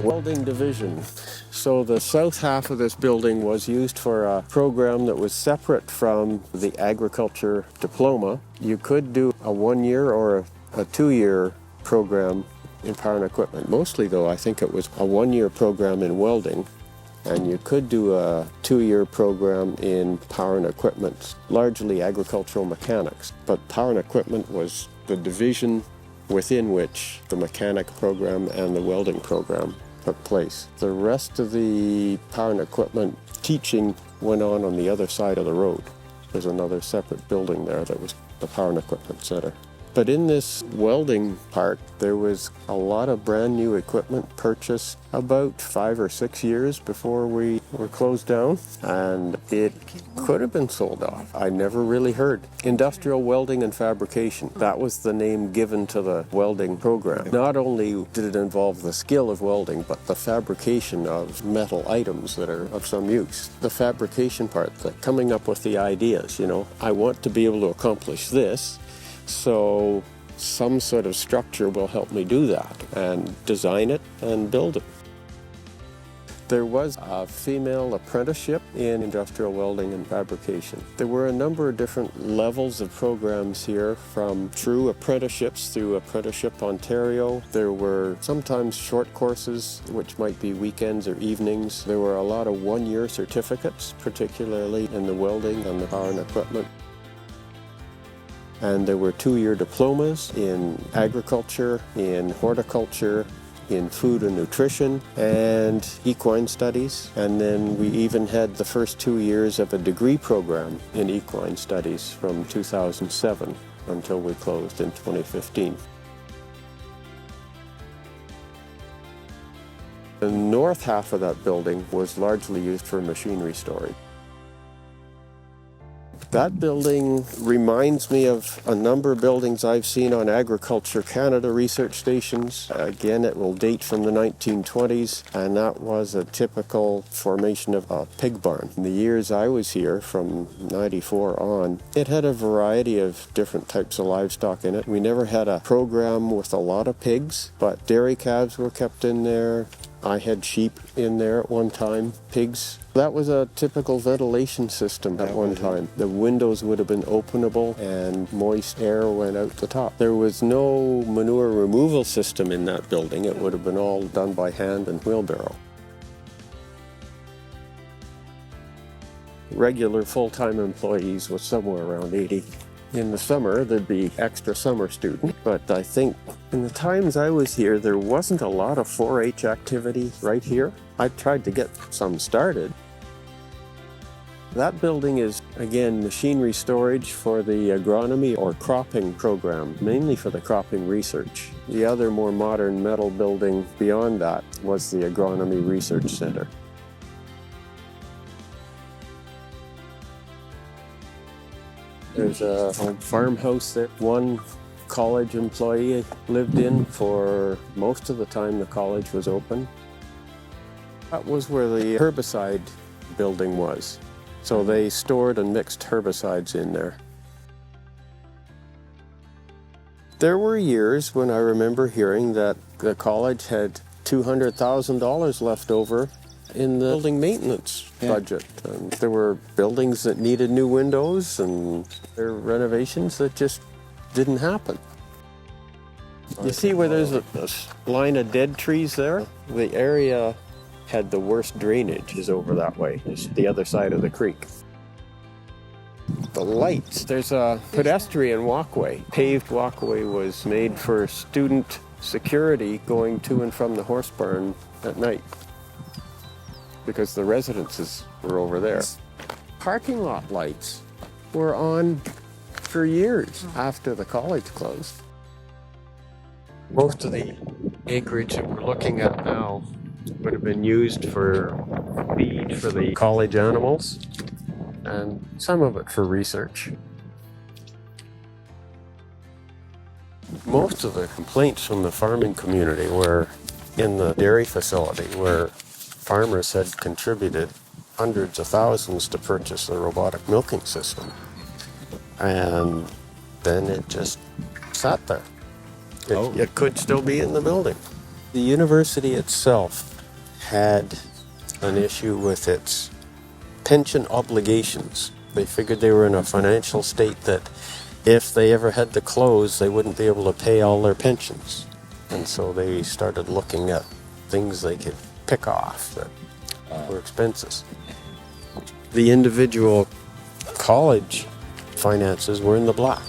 Welding division. So the south half of this building was used for a program that was separate from the agriculture diploma. You could do a 1-year or a 2-year program in power and equipment. Mostly though, I think it was a 1-year program in welding, and you could do a 2-year program in power and equipment, largely agricultural mechanics. But power and equipment was the division within which the mechanic program and the welding program took place. The rest of the power and equipment teaching went on the other side of the road. There's another separate building there that was the Power and Equipment Center. But in this welding part, there was a lot of brand new equipment purchased about 5 or 6 years before we were closed down, and it could have been sold off. I never really heard. Industrial Welding and Fabrication, that was the name given to the welding program. Not only did it involve the skill of welding, but the fabrication of metal items that are of some use. The fabrication part, the coming up with the ideas, I want to be able to accomplish this, so some sort of structure will help me do that, and design it and build it. There was a female apprenticeship in industrial welding and fabrication. There were a number of different levels of programs here, from true apprenticeships through Apprenticeship Ontario. There were sometimes short courses, which might be weekends or evenings. There were a lot of 1-year certificates, particularly in the welding and the power and equipment. And there were 2-year diplomas in agriculture, in horticulture, in food and nutrition, and equine studies. And then we even had the first 2 years of a degree program in equine studies from 2007 until we closed in 2015. The north half of that building was largely used for machinery storage. That building reminds me of a number of buildings I've seen on Agriculture Canada research stations. Again, it will date from the 1920s, and that was a typical formation of a pig barn. In the years I was here, from 94 on, it had a variety of different types of livestock in it. We never had a program with a lot of pigs, but dairy calves were kept in there. I had sheep in there at one time, pigs. That was a typical ventilation system at one time. The windows would have been openable and moist air went out the top. There was no manure removal system in that building. It would have been all done by hand and wheelbarrow. Regular full-time employees was somewhere around 80. In the summer, there'd be extra summer student, but I think in the times I was here, there wasn't a lot of 4-H activity right here. I tried to get some started. That building is, again, machinery storage for the agronomy or cropping program, mainly for the cropping research. The other more modern metal building beyond that was the Agronomy Research Center. There's a old farmhouse that one college employee lived in for most of the time the college was open. That was where the herbicide building was. So they stored and mixed herbicides in there. There were years when I remember hearing that the college had $200,000 left over in the building maintenance budget. And there were buildings that needed new windows and there were renovations that just didn't happen. You see where there's a line of dead trees there? The area had the worst drainage is over that way. It's the other side of the creek. The lights, there's a pedestrian walkway. Paved walkway was made for student security going to and from the horse barn at night, because the residences were over there. Parking lot lights were on for years after the college closed. Most of the acreage that we're looking at now would have been used for feed for the college animals, and some of it for research. Most of the complaints from the farming community were in the dairy facility, where farmers had contributed hundreds of thousands to purchase the robotic milking system. And then it just sat there. It could still be in the building. The university itself had an issue with its pension obligations. They figured they were in a financial state that if they ever had to close, they wouldn't be able to pay all their pensions. And so they started looking at things they could pick off that were expenses. The individual college finances were in the black.